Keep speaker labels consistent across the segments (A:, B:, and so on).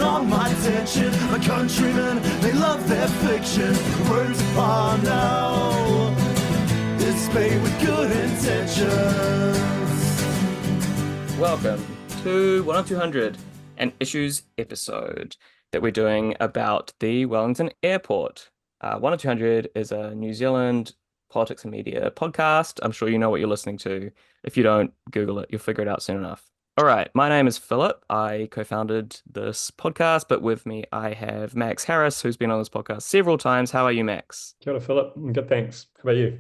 A: on my attention. My countrymen, they love their fiction. Words upon now, it's made with good intentions.
B: Welcome to 1 of 200, an issues episode that we're doing about the Wellington Airport. 1 of 200 is a New Zealand politics and media podcast. I'm sure you know what you're listening to. If you don't, Google it. You'll figure it out soon enough. All right, my name is Philip. I co-founded this podcast, but with me I have Max Harris, who's been on this podcast several times. How are you, Max?
C: Kia ora, Philip. I'm good, thanks. How about you?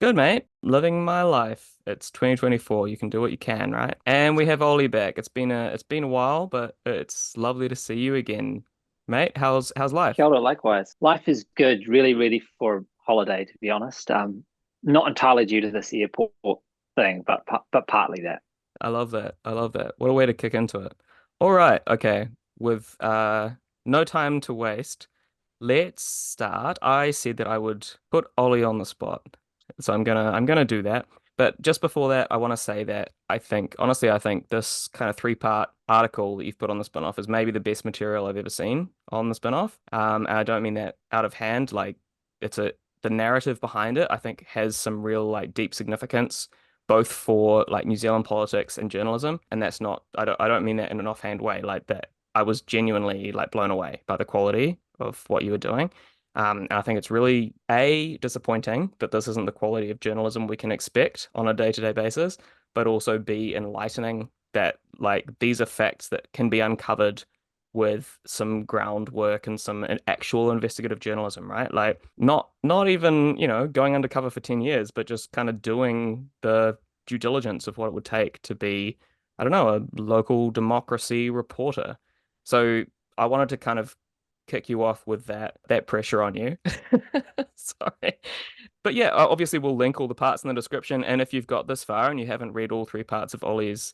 B: Good, mate. Living my life. It's 2024. You can do what you can, right? And we have Ollie back. It's been a while, but it's lovely to see you again, mate. How's life?
D: Kia ora, likewise. Life is good, really ready for holiday, to be honest. Not entirely due to this airport thing, but partly that.
B: I love that. I love that. What a way to kick into it. All right, okay. With no time to waste, let's start. I said that I would put Ollie on the spot. So I'm gonna do that. But just before that, I want to say that I think this kind of three-part article that you've put on the spin-off is maybe the best material I've ever seen on the spin-off. And I don't mean that out of hand. Like the narrative behind it, I think has some real like deep significance, both for like New Zealand politics and journalism. And that's not, I don't mean that in an offhand way. Like that, I was genuinely like blown away by the quality of what you were doing. And I think it's really disappointing that this isn't the quality of journalism we can expect on a day-to-day basis, but also B, enlightening that like these are facts that can be uncovered with some groundwork and some actual investigative journalism, right? Like not even, going undercover for 10 years, but just kind of doing the due diligence of what it would take to be, I don't know, a local democracy reporter. So I wanted to kind of kick you off with that pressure on you. Sorry. But yeah, obviously we'll link all the parts in the description. And if you've got this far and you haven't read all three parts of Ollie's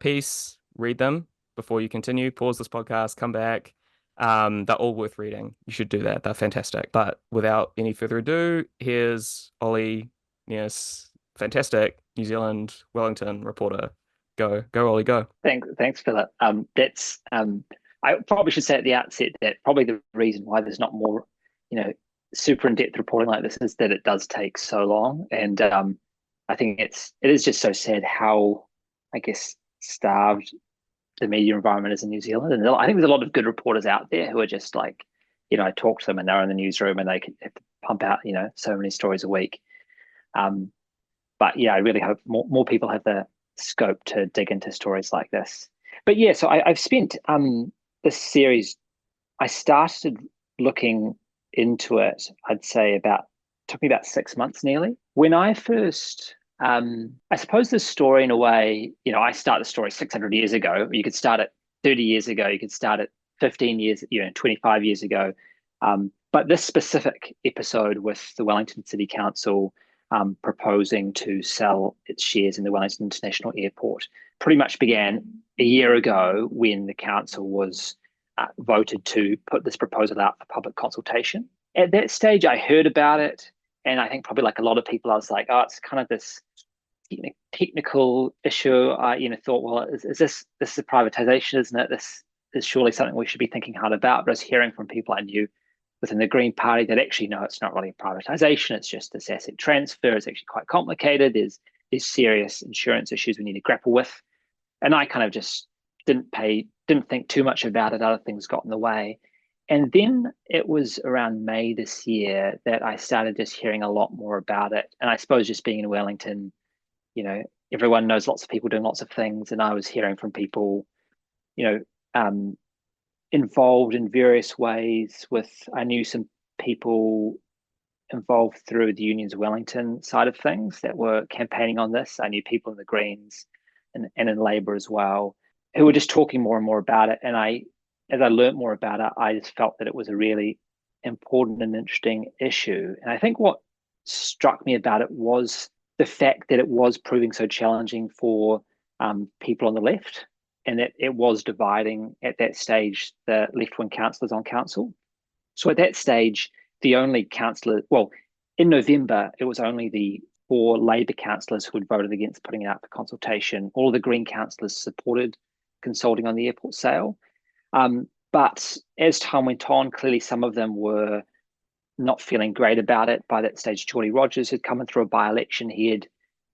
B: piece, read them before you continue. Pause this podcast, come back. They're all worth reading. You should do that. They're fantastic. But without any further ado, here's Ollie Neas, fantastic New Zealand Wellington reporter. Go, Ollie, go.
D: Thanks, Philip. I probably should say at the outset that probably the reason why there's not more, super in-depth reporting like this is that it does take so long. And I think it is just so sad how, I guess, starved the media environment is in New Zealand. And I think there's a lot of good reporters out there who are just like, I talk to them and they're in the newsroom and they can have to pump out, so many stories a week. But yeah, I really hope more people have the scope to dig into stories like this. But yeah, so I've spent this series, I started looking into it, I'd say took me about 6 months nearly. When I first, I suppose the story in a way, I started the story 600 years ago. You could start it 30 years ago. You could start it 15 years, 25 years ago. But this specific episode with the Wellington City Council proposing to sell its shares in the Wellington International Airport pretty much began a year ago when the council was voted to put this proposal out for public consultation. At that stage, I heard about it, and I think probably like a lot of people, I was like, oh, it's kind of this technical issue. I thought, well, is this is a privatisation, isn't it? This is surely something we should be thinking hard about. But I was hearing from people I knew within the Green Party that actually, no, it's not really a privatisation. It's just this asset transfer. It's actually quite complicated. There's serious insurance issues we need to grapple with. And I kind of just didn't think too much about it. Other things got in the way. And then it was around May this year that I started just hearing a lot more about it. And I suppose just being in Wellington, everyone knows lots of people doing lots of things. And I was hearing from people, involved in various ways I knew some people involved through the Unions Wellington side of things that were campaigning on this. I knew people in the Greens and in Labour as well, who were just talking more and more about it. And as I learned more about it, I just felt that it was a really important and interesting issue. And I think what struck me about it was the fact that it was proving so challenging for people on the left, and that it was dividing at that stage the left-wing councillors on council. So at that stage, the only councillor, in November, it was only the 4 Labour councillors who had voted against putting it out for consultation. All of the Green councillors supported consulting on the airport sale. But as time went on, clearly some of them were not feeling great about it. By that stage, Geordie Rogers had come in through a by-election. He had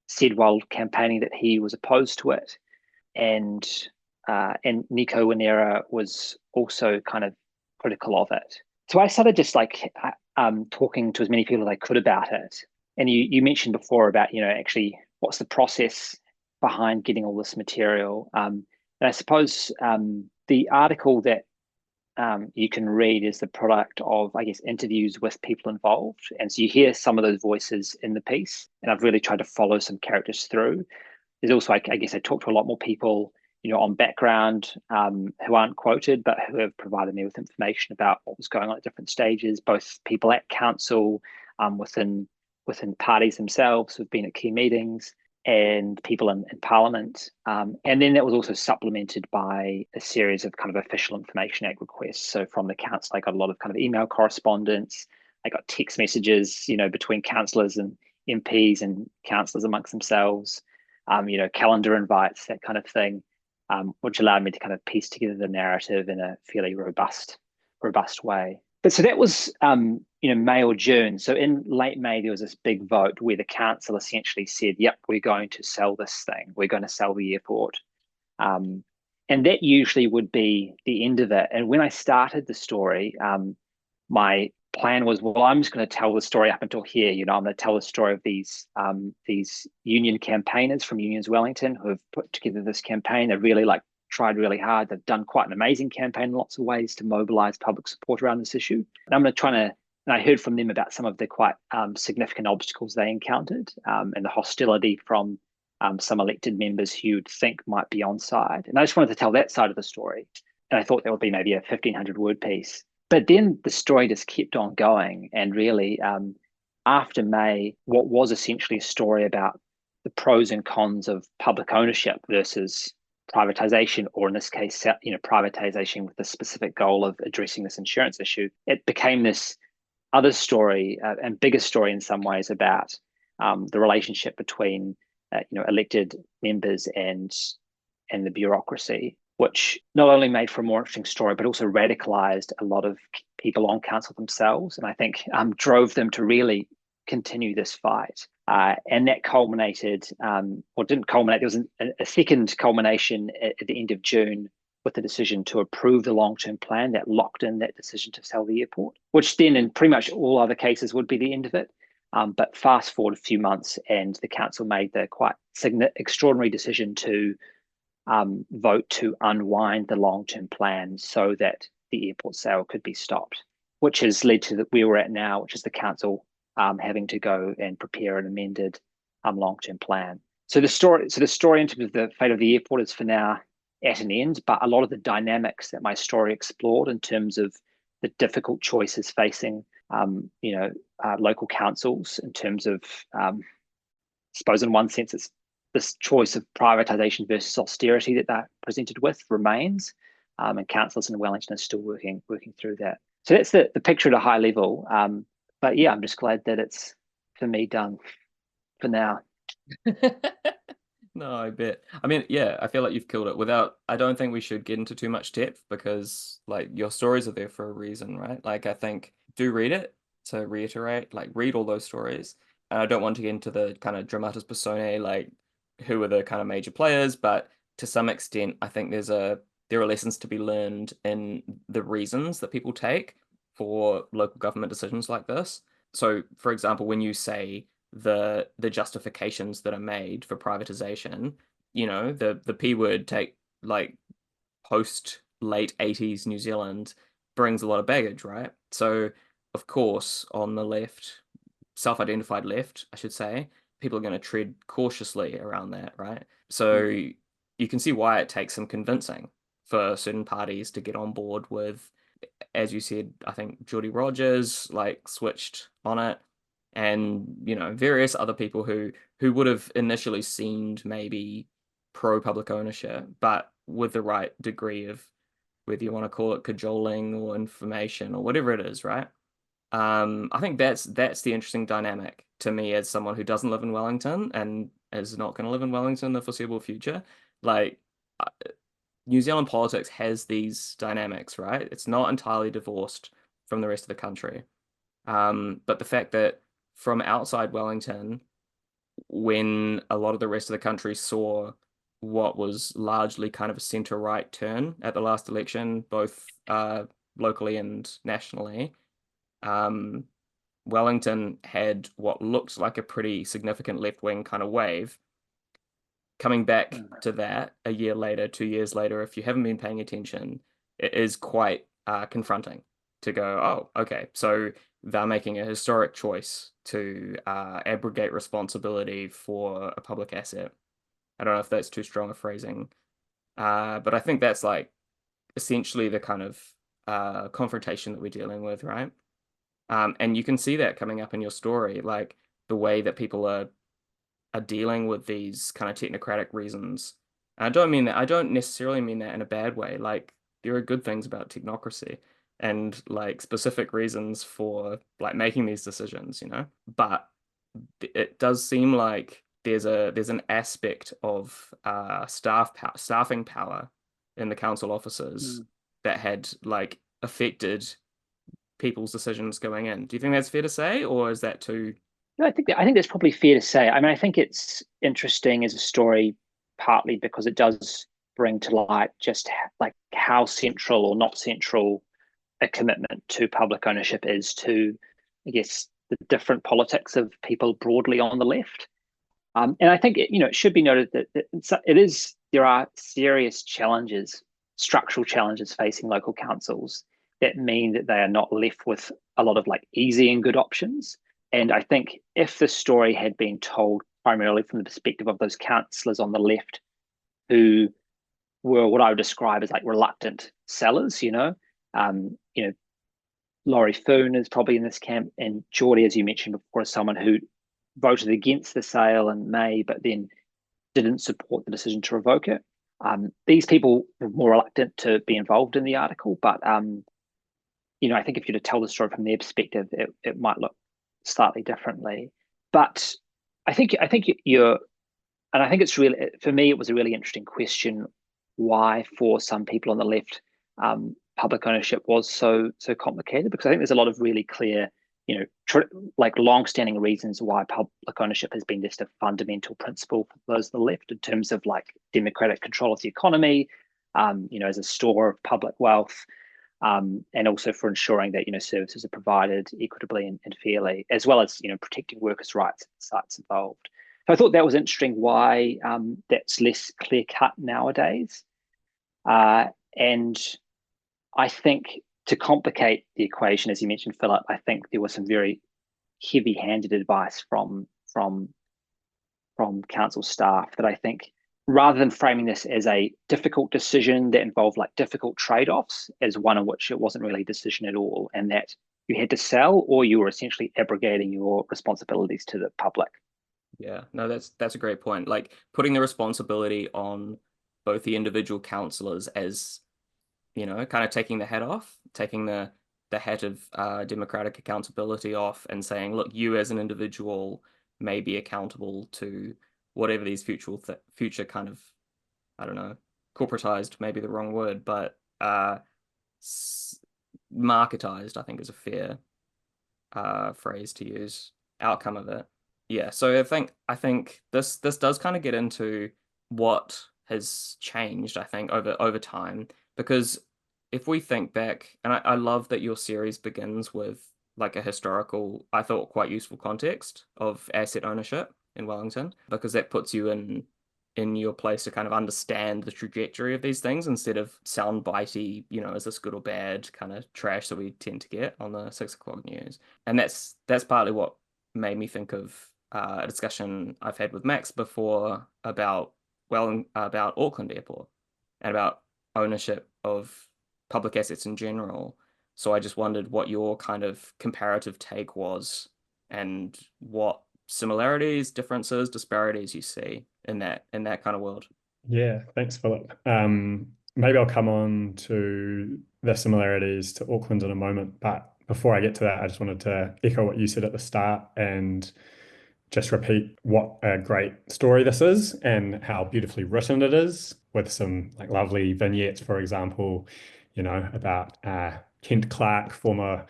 D: said while campaigning that he was opposed to it, and Nico Wanera was also kind of critical of it. So I started just like talking to as many people as I could about it. And you mentioned before about, actually what's the process behind getting all this material. And I suppose the article that you can read is the product of, I guess, interviews with people involved. And so you hear some of those voices in the piece, and I've really tried to follow some characters through. There's also, I guess, I talked to a lot more people, on background who aren't quoted, but who have provided me with information about what was going on at different stages, both people at council, within parties themselves who've been at key meetings, and people in Parliament. And then that was also supplemented by a series of kind of official information act requests. So from the council, I got a lot of kind of email correspondence. I got text messages, between councillors and MPs and councillors amongst themselves, calendar invites, that kind of thing, which allowed me to kind of piece together the narrative in a fairly robust way. But so that was, May or June. So in late May, there was this big vote where the council essentially said, yep, we're going to sell this thing. We're going to sell the airport. And that usually would be the end of it. And when I started the story, my plan was, well, I'm just going to tell the story up until here. I'm going to tell the story of these union campaigners from Unions Wellington who have put together this campaign. They've really tried really hard. They've done quite an amazing campaign in lots of ways to mobilize public support around this issue. And I'm going to try to, and I heard from them about some of the quite significant obstacles they encountered, and the hostility from some elected members who you'd think might be on side. And I just wanted to tell that side of the story. And I thought that would be maybe a 1,500 word piece. But then the story just kept on going. And really, after May, what was essentially a story about the pros and cons of public ownership versus privatisation, or in this case, privatisation with the specific goal of addressing this insurance issue, it became this other story, and bigger story in some ways, about the relationship between elected members and the bureaucracy, which not only made for a more interesting story, but also radicalized a lot of people on council themselves, and I think drove them to really continue this fight. And that culminated, or didn't culminate, there was a second culmination at the end of June with the decision to approve the long-term plan that locked in that decision to sell the airport, which then in pretty much all other cases would be the end of it. But fast forward a few months and the council made the quite extraordinary decision to vote to unwind the long-term plan so that the airport sale could be stopped, which has led to where we're at now, which is the council having to go and prepare an amended long-term plan. So the story in terms of the fate of the airport is for now at an end, but a lot of the dynamics that my story explored in terms of the difficult choices facing local councils, in terms of I suppose in one sense it's this choice of privatisation versus austerity that they're presented with remains, and councillors in Wellington are still working through that. So that's the picture at a high level. But yeah, I'm just glad that it's, for me, done for now.
B: No, I bet. I mean, yeah, I feel like you've killed it. I don't think we should get into too much depth because your stories are there for a reason, right? I think do read it, to reiterate, read all those stories. And I don't want to get into the kind of dramatis personae, who are the kind of major players, but to some extent, I think there are lessons to be learned in the reasons that people take for local government decisions like this. So, for example, when you say the justifications that are made for privatization, the P word post late 80s New Zealand brings a lot of baggage, right? So, of course, on the left, self-identified left, I should say, people are going to tread cautiously around that, right? So you can see why it takes some convincing for certain parties to get on board with, as you said, I think Geordie Rogers switched on it, and various other people who would have initially seemed maybe pro public ownership, but with the right degree of, whether you want to call it cajoling or information or whatever it is, right? I think that's the interesting dynamic to me as someone who doesn't live in Wellington and is not going to live in Wellington in the foreseeable future. New Zealand politics has these dynamics, right? It's not entirely divorced from the rest of the country. But the fact that from outside Wellington, when a lot of the rest of the country saw what was largely kind of a centre-right turn at the last election, both locally and nationally, Wellington had what looked like a pretty significant left-wing kind of wave. Coming back to that a year later, 2 years later, if you haven't been paying attention, it is quite confronting to go, oh, okay, so they're making a historic choice to abrogate responsibility for a public asset. I don't know if that's too strong a phrasing, but I think that's like essentially the kind of confrontation that we're dealing with, right? And you can see that coming up in your story, like the way that people are dealing with these kind of technocratic reasons. And I don't necessarily mean that in a bad way. Like there are good things about technocracy and like specific reasons for like making these decisions, you know? But it does seem like there's an aspect of staffing power in the council offices that had like affected people's decisions going in. Do you think that's fair to say, or is that too?
D: No, I think that's probably fair to say. I mean, I think it's interesting as a story, partly because it does bring to light just like how central or not central a commitment to public ownership is to, I guess, the different politics of people broadly on the left. And I think it should be noted that there are serious challenges, structural challenges facing local councils that mean that they are not left with a lot of like easy and good options. And I think if the story had been told primarily from the perspective of those councillors on the left who were what I would describe as like reluctant sellers, Laurie Foon is probably in this camp, and Geordie, as you mentioned before, is someone who voted against the sale in May, but then didn't support the decision to revoke it. These people were more reluctant to be involved in the article, but I think if you were to tell the story from their perspective, it might look slightly differently. But I think it's really, for me, it was a really interesting question why for some people on the left public ownership was so complicated, because I think there's a lot of really clear like long-standing reasons why public ownership has been just a fundamental principle for those on the left in terms of like democratic control of the economy, as a store of public wealth, and also for ensuring that services are provided equitably and fairly, as well as protecting workers' rights at the sites involved. So I thought that was interesting why that's less clear-cut nowadays. And I think to complicate the equation, as you mentioned, Philip, I think there was some very heavy-handed advice from council staff that I think, rather than framing this as a difficult decision that involved like difficult trade-offs, as one in which it wasn't really a decision at all, and that you had to sell or you were essentially abrogating your responsibilities to the public.
B: Yeah, no, that's a great point. Like putting the responsibility on both the individual councillors as, kind of taking the hat off, taking the hat of democratic accountability off and saying, look, you as an individual may be accountable to whatever these future kind of, I don't know, corporatized, maybe the wrong word, but marketized, I think is a fair phrase to use, outcome of it. Yeah, so I think this does kind of get into what has changed, I think, over time, because if we think back, and I love that your series begins with like a historical, I thought quite useful context of asset ownership in Wellington, because that puts you in your place to kind of understand the trajectory of these things instead of soundbitey, is this good or bad kind of trash that we tend to get on the 6 o'clock news. And that's partly what made me think of a discussion I've had with Max before about Auckland Airport and about ownership of public assets in general. So I just wondered what your kind of comparative take was and what similarities, differences, disparities you see in that kind of world.
C: Yeah, thanks, Philip. Maybe I'll come on to the similarities to Auckland in a moment, but before I get to that, I just wanted to echo what you said at the start and just repeat what a great story this is and how beautifully written it is, with some like lovely vignettes, for example, about Kent Clark, former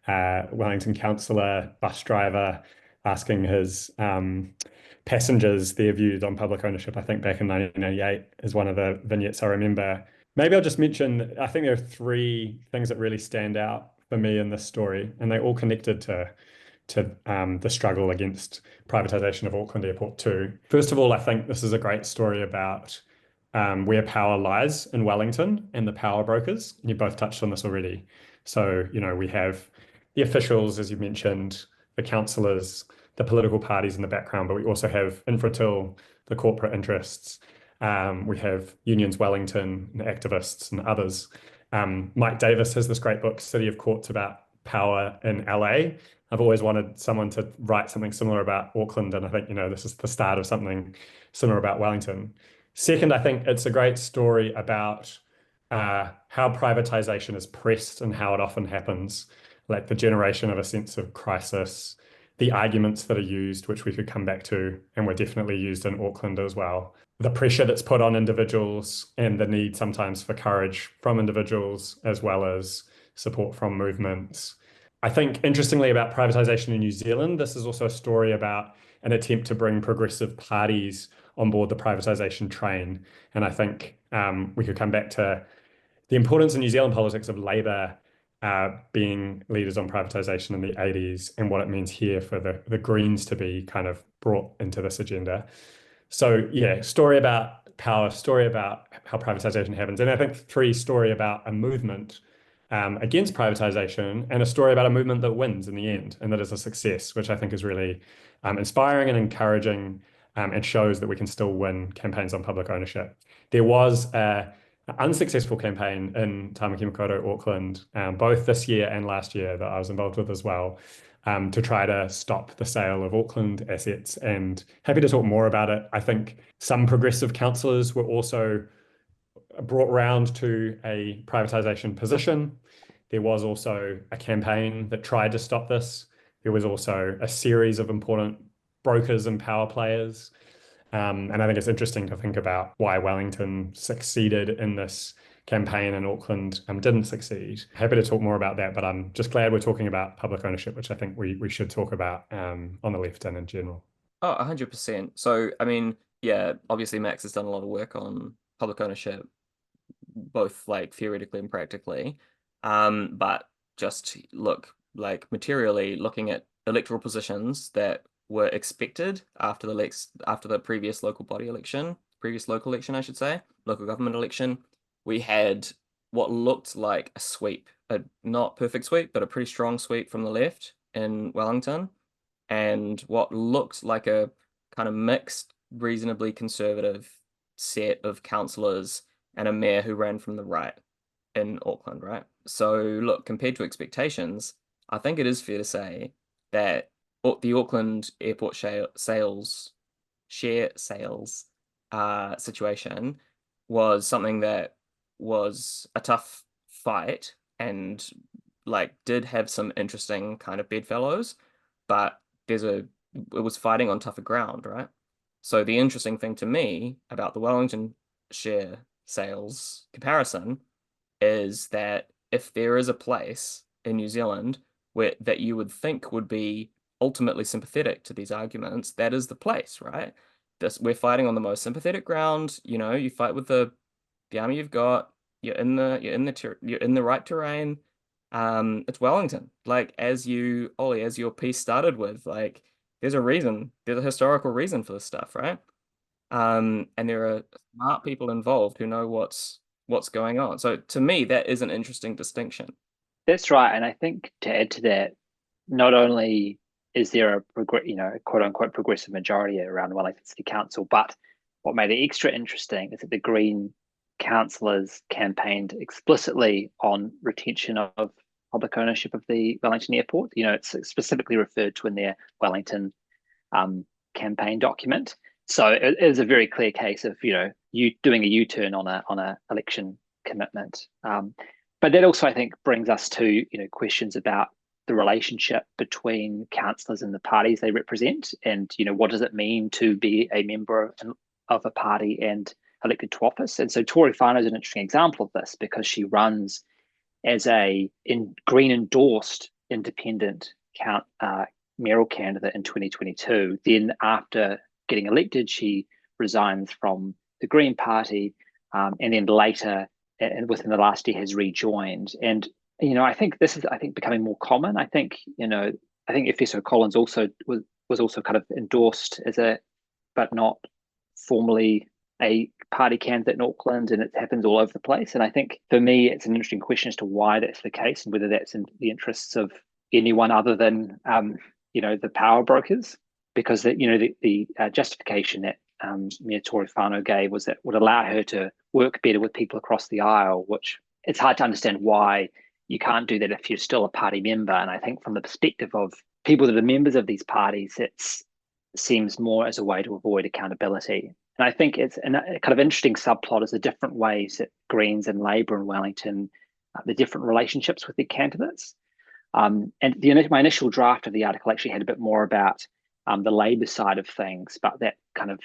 C: Wellington councillor, bus driver, asking his passengers their views on public ownership. I think back in 1988 is one of the vignettes I remember. Maybe I'll just mention, I think there are three things that really stand out for me in this story, and they all connected to the struggle against privatisation of Auckland Airport too. First of all, I think this is a great story about where power lies in Wellington and the power brokers. And you both touched on this already. So, we have the officials, as you mentioned, the councillors, the political parties in the background, but we also have Infratil, the corporate interests. We have Unions Wellington and activists and others. Mike Davis has this great book, City of Courts, about power in LA. I've always wanted someone to write something similar about Auckland, and I think, this is the start of something similar about Wellington. Second, I think it's a great story about how privatisation is pressed and how it often happens, like the generation of a sense of crisis, the arguments that are used, which we could come back to, and were definitely used in Auckland as well. The pressure that's put on individuals and the need sometimes for courage from individuals, as well as support from movements. I think, interestingly, about privatisation in New Zealand, this is also a story about an attempt to bring progressive parties on board the privatisation train. And I think we could come back to the importance in New Zealand politics of Labour being leaders on privatisation in the 80s, and what it means here for the Greens to be kind of brought into this agenda. So yeah, story about power, story about how privatisation happens. And I think three, story about a movement against privatisation, and a story about a movement that wins in the end and that is a success, which I think is really inspiring and encouraging, and shows that we can still win campaigns on public ownership. There was an unsuccessful campaign in Tamaki Makaurau, Auckland, both this year and last year, that I was involved with as well, to try to stop the sale of Auckland assets, and happy to talk more about it. I think some progressive councillors were also brought round to a privatisation position. There was also a campaign that tried to stop this. There was also a series of important brokers and power players. And I think it's interesting to think about why Wellington succeeded in this campaign and Auckland didn't succeed. Happy to talk more about that, but I'm just glad we're talking about public ownership, which I think we should talk about on the left and in general.
B: Oh, 100%. So, I mean, yeah, obviously Max has done a lot of work on public ownership, both like theoretically and practically. But just look, like materially looking at electoral positions that were expected after the previous local election, I should say, local government election, we had what looked like a sweep, a not perfect sweep, but a pretty strong sweep from the left in Wellington, and what looked like a kind of mixed, reasonably conservative set of councillors and a mayor who ran from the right in Auckland, right? So look, compared to expectations, I think it is fair to say that the Auckland Airport share sales situation was something that was a tough fight, and like did have some interesting kind of bedfellows, but it was fighting on tougher ground, right? So the interesting thing to me about the Wellington share sales comparison is that if there is a place in New Zealand that you would think would be ultimately sympathetic to these arguments, that is the place, right? We're fighting on the most sympathetic ground. You fight with the army you've got. You're in the right terrain. It's Wellington. Like as your piece started with, like there's a historical reason for this stuff, right? And there are smart people involved who know what's going on. So to me, that is an interesting distinction.
D: That's right, and I think to add to that, not only is there a quote unquote progressive majority around Wellington City Council, but what made it extra interesting is that the Green councillors campaigned explicitly on retention of public ownership of the Wellington Airport. It's specifically referred to in their Wellington campaign document. So it is a very clear case of you doing a U-turn on a election commitment. But that also, I think, brings us to questions about the relationship between councillors and the parties they represent, and what does it mean to be a member of a party and elected to office. And so Tory Whānau is an interesting example of this because she runs as a Green endorsed independent mayoral candidate in 2022. Then after getting elected, she resigns from the Green Party, and then later, and within the last year, has rejoined. And I think this is becoming more common. I think Efeso Collins also was also kind of endorsed but not formally a party candidate in Auckland, and it happens all over the place. And I think for me, it's an interesting question as to why that's the case and whether that's in the interests of anyone other than the power brokers, because the justification that Mayor Tory Whānau gave was that would allow her to work better with people across the aisle, which it's hard to understand why you can't do that if you're still a party member. And I think from the perspective of people that are members of these parties, it seems more as a way to avoid accountability. And I think it's a kind of interesting subplot is the different ways that Greens and Labour in Wellington, the different relationships with their candidates. And my initial draft of the article actually had a bit more about the Labour side of things, but that kind of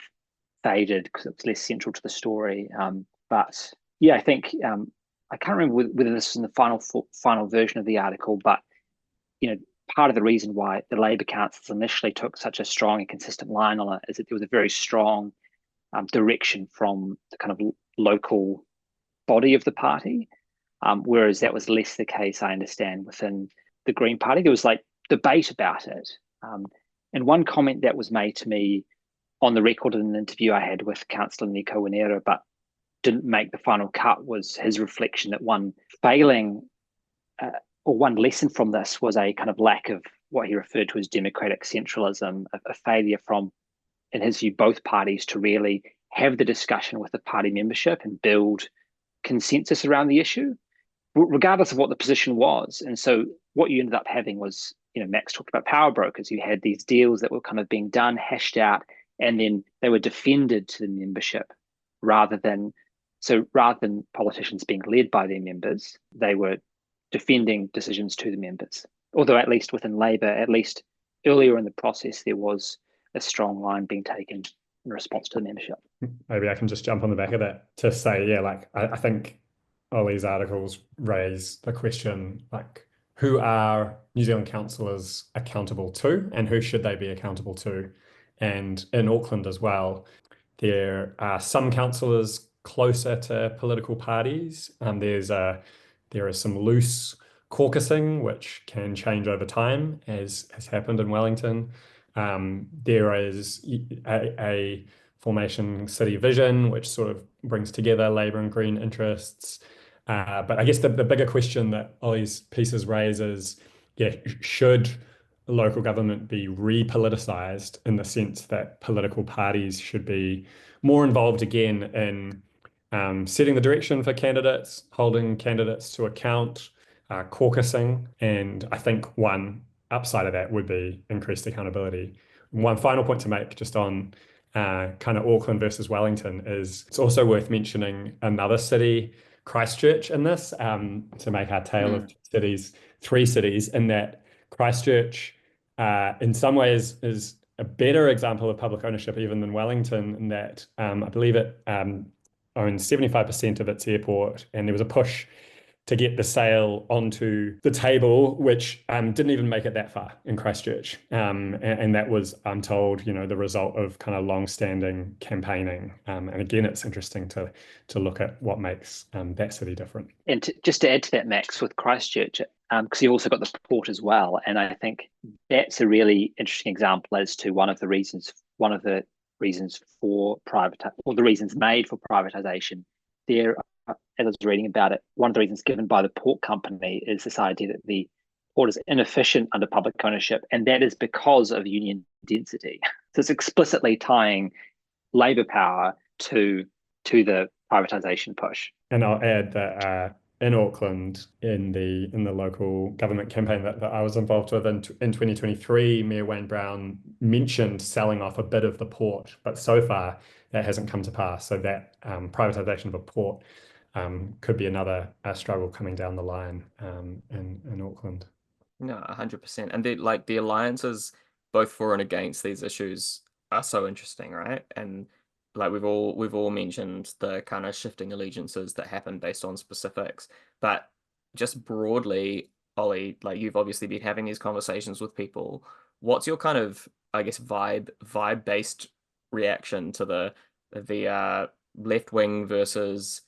D: faded because it was less central to the story. But yeah, I think I can't remember whether this was in the final version of the article, but part of the reason why the Labour councils initially took such a strong and consistent line on it is that there was a very strong direction from the kind of local body of the party, whereas that was less the case, I understand, within the Green Party. There was like debate about it. And one comment that was made to me on the record in an interview I had with Councillor Nico Winera, but didn't make the final cut, was his reflection that one lesson from this was a kind of lack of what he referred to as democratic centralism, a failure from, in his view, both parties to really have the discussion with the party membership and build consensus around the issue, regardless of what the position was. And so what you ended up having was, Max talked about power brokers. You had these deals that were kind of being done, hashed out, and then they were defended to the membership rather than politicians being led by their members, they were defending decisions to the members. Although at least within Labour, at least earlier in the process, there was a strong line being taken in response to the membership.
C: Maybe I can just jump on the back of that to say, I think Ollie's articles raise the question, who are New Zealand councillors accountable to and who should they be accountable to? And in Auckland as well, there are some councillors closer to political parties. There is some loose caucusing, which can change over time, as has happened in Wellington. There is a formation city vision, which sort of brings together Labour and Green interests. But I guess the bigger question that Ollie's pieces raise is, should local government be repoliticised in the sense that political parties should be more involved again in setting the direction for candidates, holding candidates to account, caucusing. And I think one upside of that would be increased accountability. One final point to make just on kind of Auckland versus Wellington is it's also worth mentioning another city, Christchurch, in this, to make our tale of three cities, in that Christchurch in some ways is a better example of public ownership even than Wellington, in that I believe it owns 75% of its airport, and there was a push to get the sale onto the table, which didn't even make it that far in Christchurch. And that was, I'm told, the result of kind of long-standing campaigning. And again, it's interesting to look at what makes that city different.
D: And just to add to that, Max, with Christchurch, because you've also got the port as well. And I think that's a really interesting example as to one of the reasons for the reasons made for privatisation. There, as I was reading about it, one of the reasons given by the port company is this idea that the port is inefficient under public ownership, and that is because of union density. So it's explicitly tying Labour power to the privatisation push.
C: And I'll add that in Auckland, in the local government campaign that I was involved with in 2023, Mayor Wayne Brown mentioned selling off a bit of the port, but so far that hasn't come to pass. So that privatisation of a port could be another struggle coming down the line in Auckland.
B: No, 100%. And the alliances both for and against these issues are so interesting, right? And like we've all mentioned the kind of shifting allegiances that happen based on specifics. But just broadly, Ollie, like you've obviously been having these conversations with people. What's your kind of, I guess, vibe based reaction to the left wing versus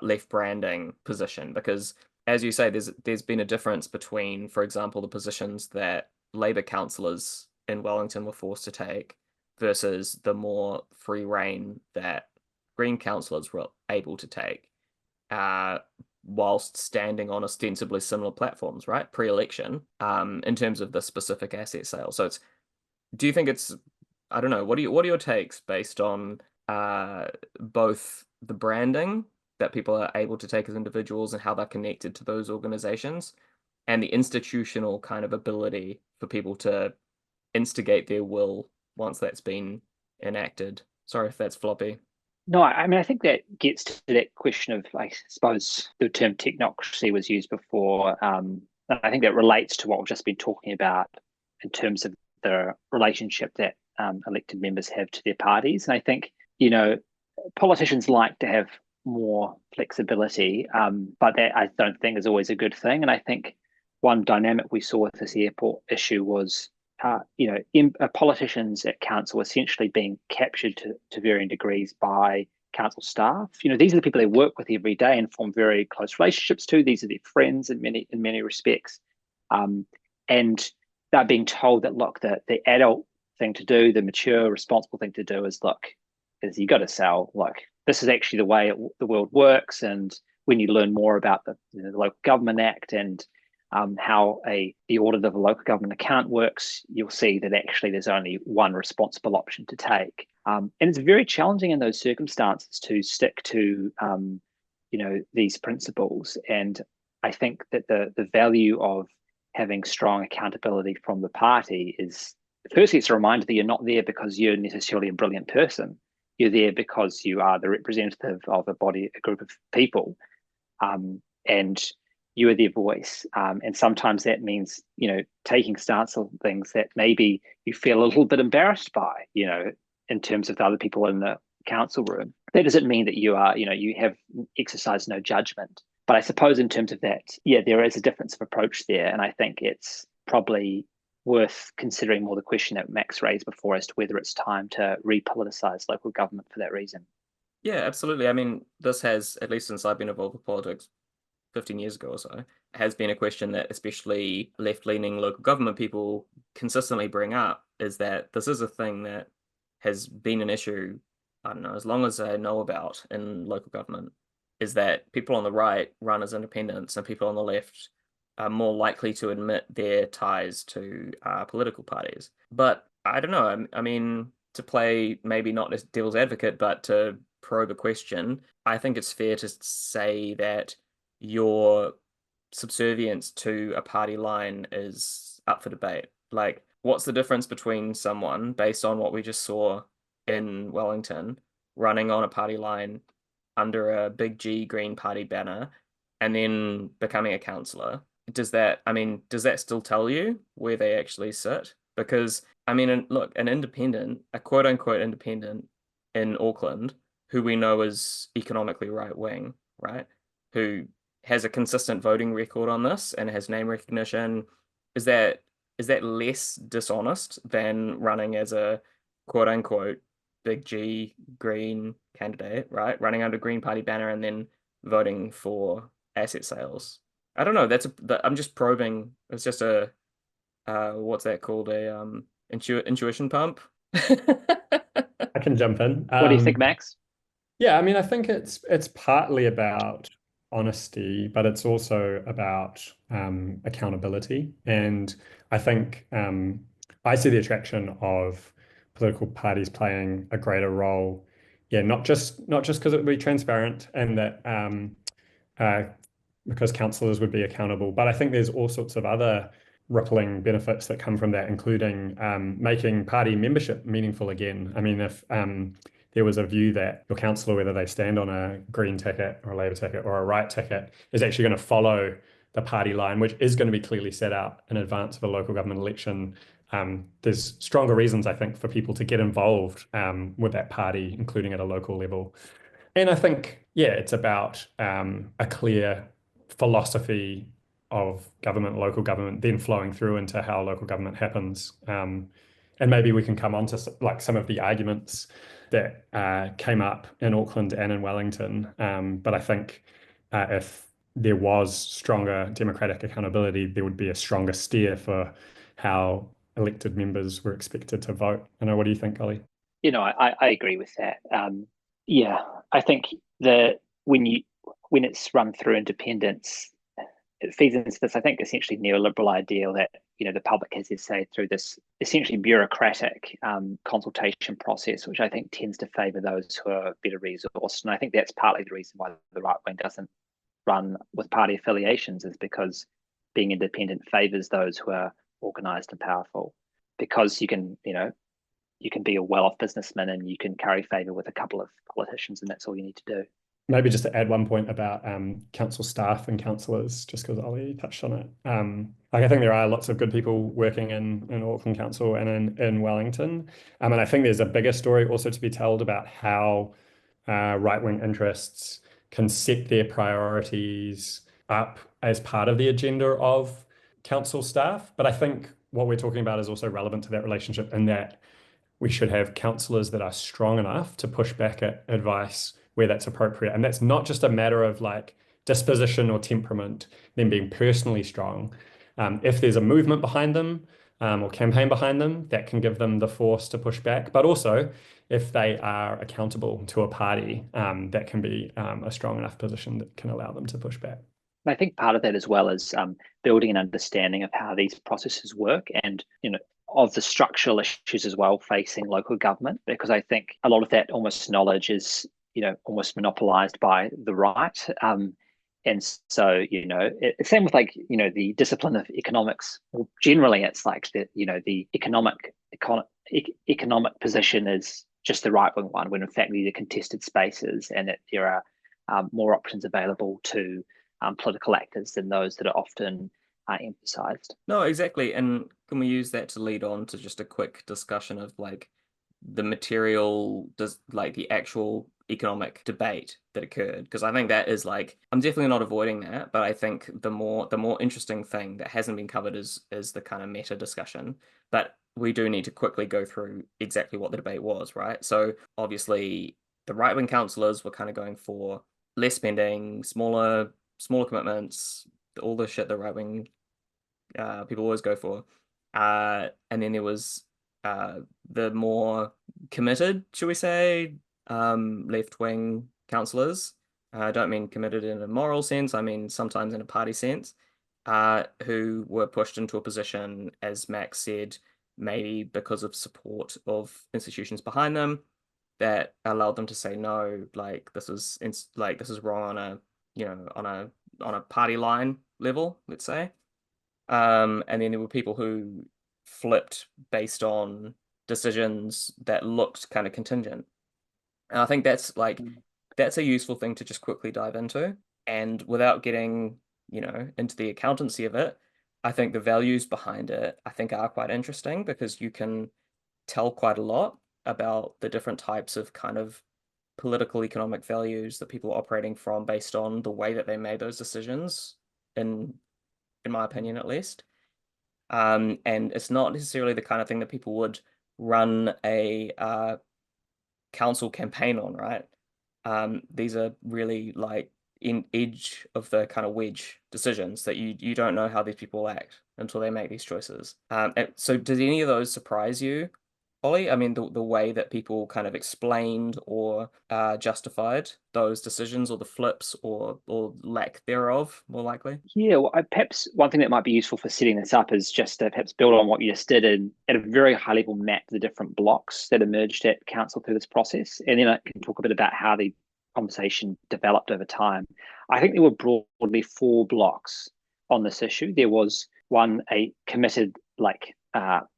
B: left branding position? Because as you say, there's been a difference between, for example, the positions that Labour councillors in Wellington were forced to take versus the more free rein that Green councillors were able to take, uh, whilst standing on ostensibly similar platforms, right? Pre-election, in terms of the specific asset sale. So do you think I don't know, what are your takes based on both the branding that people are able to take as individuals and how they're connected to those organizations, and the institutional kind of ability for people to instigate their will once that's been enacted? Sorry if that's floppy.
D: No, I mean, I think that gets to that question of, I suppose, the term technocracy was used before. And I think that relates to what we've just been talking about in terms of the relationship that elected members have to their parties. And I think, politicians like to have more flexibility, but that I don't think is always a good thing. And I think one dynamic we saw with this airport issue was politicians at council essentially being captured to varying degrees by council staff. These are the people they work with every day and form very close relationships to. These are their friends in many respects, and they're being told that, look, the adult thing to do, the mature, responsible thing to do is you got to sell. Like, this is actually the way the world works, and when you learn more about the Local Government Act and how the audit of a local government account works, you'll see that actually there's only one responsible option to take. And it's very challenging in those circumstances to stick to, these principles. And I think that the value of having strong accountability from the party is, firstly, it's a reminder that you're not there because you're necessarily a brilliant person. You're there because you are the representative of a group of people. And you are their voice. And sometimes that means, taking stance on things that maybe you feel a little bit embarrassed by, in terms of the other people in the council room. That doesn't mean that you are, you have exercised no judgment. But I suppose in terms of that, there is a difference of approach there. And I think it's probably worth considering more the question that Max raised before as to whether it's time to repoliticize local government for that reason.
B: Yeah, absolutely. I mean, this has, at least since I've been involved with politics 15 years ago or so, has been a question that especially left-leaning local government people consistently bring up, is that this is a thing that has been an issue, I don't know, as long as I know about in local government, is that people on the right run as independents and people on the left are more likely to admit their ties to political parties. But I don't know, I mean, to play maybe not as devil's advocate, but to probe a question, I think it's fair to say that your subservience to a party line is up for debate. Like, what's the difference between someone, based on what we just saw in Wellington, running on a party line under a big G Green Party banner and then becoming a councillor? Does that still tell you where they actually sit? Because, I mean, look, a quote unquote independent in Auckland, who we know is economically right wing, right? Who has a consistent voting record on this and has name recognition, is that less dishonest than running as a quote unquote big G Green candidate, right? Running under Green Party banner and then voting for asset sales. I don't know. I'm just probing. It's just a what's that called? A intuition pump.
C: I can jump in.
D: What do you think, Max?
C: Yeah, I mean, I think it's partly about honesty, but it's also about accountability. And I think I see the attraction of political parties playing a greater role. Yeah, not just because it would be transparent and that because councillors would be accountable, but I think there's all sorts of other rippling benefits that come from that, including making party membership meaningful again. I mean, if there was a view that your councillor, whether they stand on a green ticket or a Labour ticket or a right ticket, is actually going to follow the party line, which is going to be clearly set out in advance of a local government election, there's stronger reasons, I think, for people to get involved with that party, including at a local level. And I think, yeah, it's about a clear philosophy of government, local government, then flowing through into how local government happens. And maybe we can come on to like some of the arguments that came up in Auckland and in Wellington. But I think if there was stronger democratic accountability, there would be a stronger steer for how elected members were expected to vote. I know, what do you think, Ollie?
D: I agree with that. Yeah, I think that when it's run through independence, it feeds into this, I think, essentially neoliberal ideal that the public has their say through this essentially bureaucratic consultation process, which I think tends to favour those who are better resourced. And I think that's partly the reason why the right wing doesn't run with party affiliations, is because being independent favours those who are organised and powerful, because you can be a well-off businessman and you can curry favour with a couple of politicians, and that's all you need to do.
C: Maybe just to add one point about council staff and councillors, just because Ollie touched on it. I think there are lots of good people working in Auckland Council and in Wellington. And I think there's a bigger story also to be told about how right-wing interests can set their priorities up as part of the agenda of council staff. But I think what we're talking about is also relevant to that relationship, in that we should have councillors that are strong enough to push back at advice where that's appropriate. And that's not just a matter of like disposition or temperament, them being personally strong. If there's a movement behind them or campaign behind them, that can give them the force to push back. But also, if they are accountable to a party, that can be a strong enough position that can allow them to push back.
D: I think part of that as well is building an understanding of how these processes work, and of the structural issues as well facing local government, because I think a lot of that almost knowledge is almost monopolized by the right. And so, it's same with the discipline of economics. Well, generally, it's like the economic position is just the right wing one, when in fact these are contested spaces, and that there are more options available to political actors than those that are often emphasized.
B: No, exactly. And can we use that to lead on to just a quick discussion of like the material, the actual economic debate that occurred? Because I think that is like, I'm definitely not avoiding that, but I think the more interesting thing that hasn't been covered is the kind of meta discussion. But we do need to quickly go through exactly what the debate was, right? So obviously the right-wing councillors were kind of going for less spending, smaller commitments, all the shit the right-wing people always go for. And then there was the more committed, should we say, left-wing councillors. I don't mean committed in a moral sense, I mean sometimes in a party sense, who were pushed into a position, as Max said, maybe because of support of institutions behind them, that allowed them to say no, like this is wrong on a party line level, let's say. And then there were people who flipped based on decisions that looked kind of contingent. And I think that's a useful thing to just quickly dive into. And without getting, into the accountancy of it, I think the values behind it, I think, are quite interesting, because you can tell quite a lot about the different types of kind of political economic values that people are operating from based on the way that they made those decisions, in my opinion, at least. And it's not necessarily the kind of thing that people would run a council campaign on, right? These are really like in edge of the kind of wedge decisions that you don't know how these people act until they make these choices. So did any of those surprise you, Ollie? I mean, the way that people kind of explained or justified those decisions, or the flips or lack thereof, more likely?
D: Yeah, well, perhaps one thing that might be useful for setting this up is just to perhaps build on what you just did and at a very high level map the different blocks that emerged at council through this process. And then I can talk a bit about how the conversation developed over time. I think there were broadly 4 blocks on this issue. There was one, a committed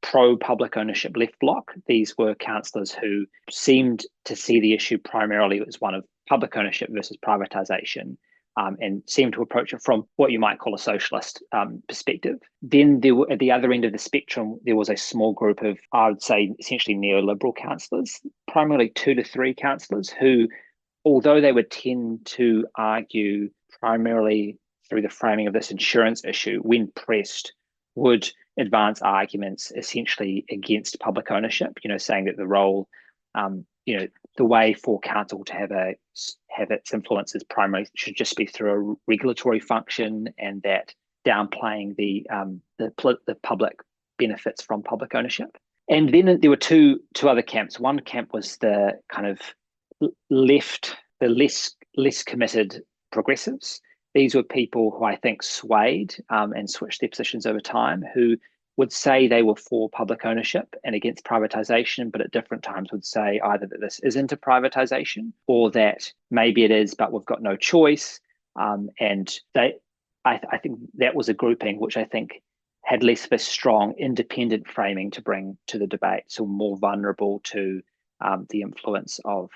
D: pro-public ownership left block. These were councillors who seemed to see the issue primarily as one of public ownership versus privatisation, and seemed to approach it from what you might call a socialist perspective. Then at the other end of the spectrum, there was a small group of, I would say, essentially neoliberal councillors, primarily 2 to 3 councillors who, although they would tend to argue primarily through the framing of this insurance issue, when pressed, would advance arguments essentially against public ownership, saying that the role, the way for council to have its influences primarily should just be through a regulatory function, and that downplaying the public benefits from public ownership. And then there were two other camps. One camp was the kind of left, the less committed progressives. These were people who I think swayed and switched their positions over time, who would say they were for public ownership and against privatisation, but at different times would say either that this isn't a privatisation or that maybe it is, but we've got no choice. And I think that was a grouping which I think had less of a strong independent framing to bring to the debate, so more vulnerable to the influence of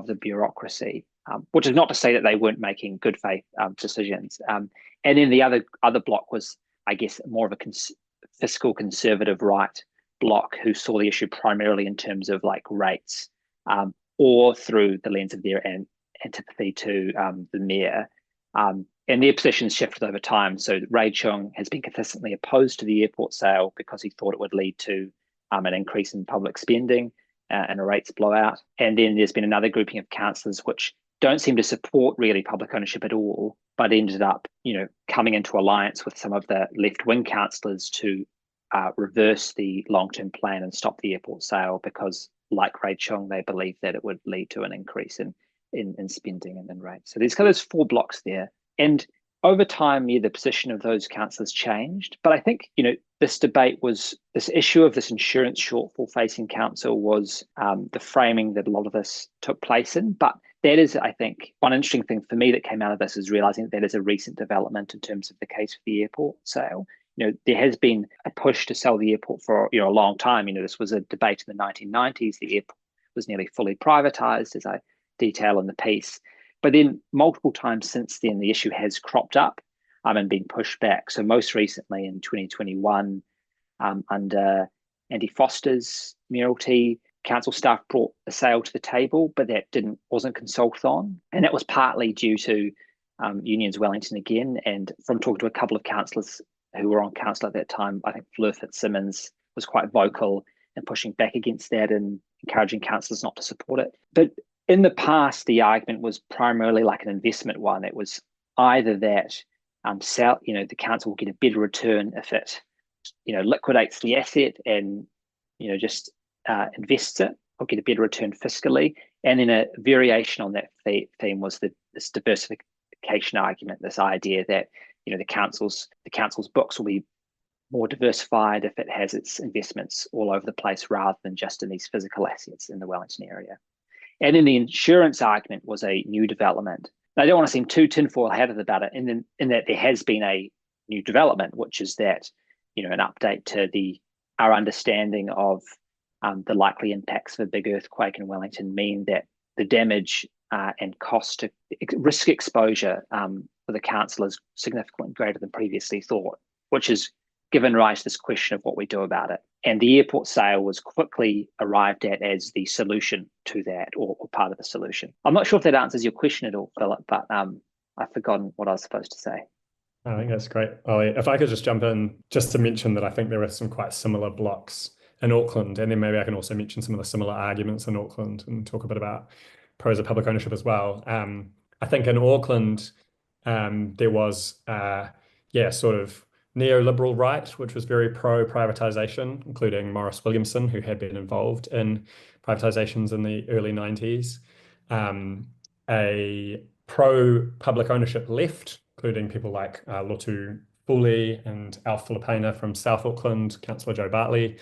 D: the bureaucracy, which is not to say that they weren't making good faith decisions. And then the other block was, I guess, more of a fiscal conservative right bloc who saw the issue primarily in terms of like rates, or through the lens of their antipathy to the mayor. And their positions shifted over time. So Ray Chung has been consistently opposed to the airport sale because he thought it would lead to an increase in public spending and a rates blowout. And then there's been another grouping of councillors which don't seem to support really public ownership at all, but ended up, coming into alliance with some of the left-wing councillors to reverse the long-term plan and stop the airport sale because, like Ray Chung, they believe that it would lead to an increase in spending and in rates. So there's kind of those 4 blocks there. And over time, the position of those councillors changed. But I think, this issue of this insurance shortfall facing council was the framing that a lot of this took place in. But that is, I think, one interesting thing for me that came out of this is realising that is a recent development in terms of the case for the airport sale. There has been a push to sell the airport for a long time. This was a debate in the 1990s. The airport was nearly fully privatised, as I detail in the piece. But then multiple times since then, the issue has cropped up and been pushed back. So most recently in 2021, under Andy Foster's mayoralty, council staff brought a sale to the table, but that wasn't consulted on. And that was partly due to Unions Wellington again. And from talking to a couple of councillors who were on council at that time, I think Fleur Fitzsimmons was quite vocal in pushing back against that and encouraging councillors not to support it. But in the past, the argument was primarily like an investment one. It was either that the council will get a better return if it, liquidates the asset and, just invests it, or get a better return fiscally. And then a variation on that theme was this diversification argument, this idea that, the council's books will be more diversified if it has its investments all over the place rather than just in these physical assets in the Wellington area. And then the insurance argument was a new development. Now, I don't want to seem too tinfoil hatted about it, in that there has been a new development, which is that, an update to our understanding of the likely impacts of a big earthquake in Wellington mean that the damage and cost to risk exposure for the council is significantly greater than previously thought, which has given rise to this question of what we do about it. And the airport sale was quickly arrived at as the solution to that, or part of the solution. I'm not sure if that answers your question at all, Philip, but I've forgotten what I was supposed to say.
C: I think that's great. Ollie, if I could just jump in, just to mention that I think there are some quite similar blocks in Auckland, and then maybe I can also mention some of the similar arguments in Auckland and talk a bit about pros of public ownership as well. I think in Auckland, there was, sort of neoliberal right, which was very pro-privatisation, including Maurice Williamson, who had been involved in privatisations in the early 90s. A pro-public ownership left, including people like Lotu Fuli and Alf Filipina from South Auckland, Councillor Joe Bartley.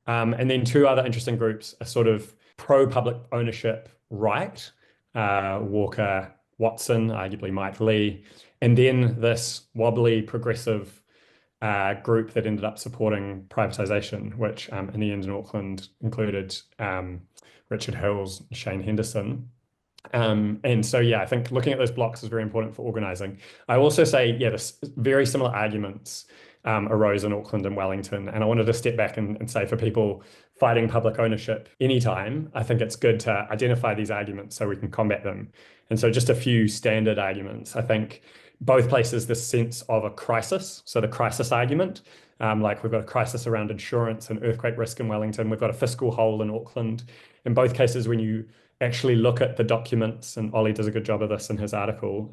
C: And then 2 other interesting groups, a sort of pro-public ownership right, Walker Watson, arguably Mike Lee, and then this wobbly progressive group that ended up supporting privatisation, which in the end in Auckland included Richard Hills and Shane Henderson. And so, yeah, I think looking at those blocks is very important for organising. I also say, yeah, very similar arguments arose in Auckland and Wellington. And I wanted to step back and say for people fighting public ownership anytime, I think it's good to identify these arguments so we can combat them. And so just a few standard arguments. I think both places, this sense of a crisis. So the crisis argument, like we've got a crisis around insurance and earthquake risk in Wellington. We've got a fiscal hole in Auckland. In both cases, when you actually look at the documents, and Ollie does a good job of this in his article,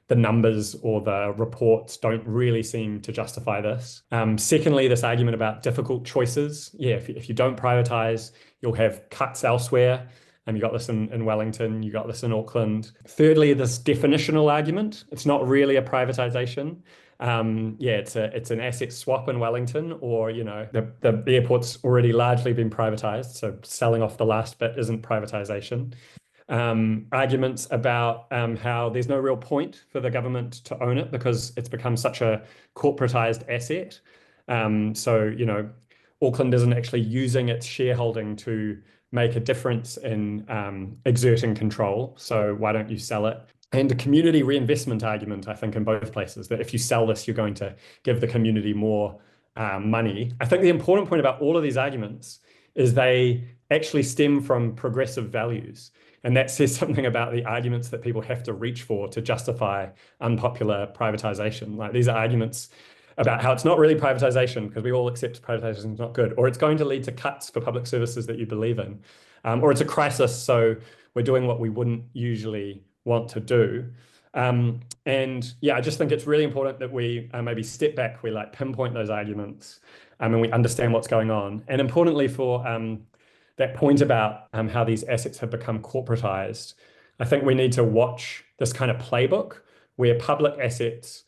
C: the numbers or the reports don't really seem to justify this. Secondly, this argument about difficult choices. Yeah, if you don't privatise, you'll have cuts elsewhere. You got this in Wellington, you got this in Auckland. Thirdly, this definitional argument. It's not really a privatisation. Yeah, it's an asset swap in Wellington, or the airport's already largely been privatized, so selling off the last bit isn't privatization. Arguments about how there's no real point for the government to own it because it's become such a corporatized asset. So Auckland isn't actually using its shareholding to make a difference in exerting control. So why don't you sell it? And a community reinvestment argument, I think, in both places, that if you sell this, you're going to give the community more money. I think the important point about all of these arguments is they actually stem from progressive values. And that says something about the arguments that people have to reach for to justify unpopular privatization. Like, these are arguments about how it's not really privatization because we all accept privatization is not good, or it's going to lead to cuts for public services that you believe in, or it's a crisis, so we're doing what we wouldn't usually want to do. And yeah, I just think it's really important that we maybe step back, we pinpoint those arguments, and we understand what's going on. And importantly, for that point about how these assets have become corporatized, I think we need to watch this kind of playbook where public assets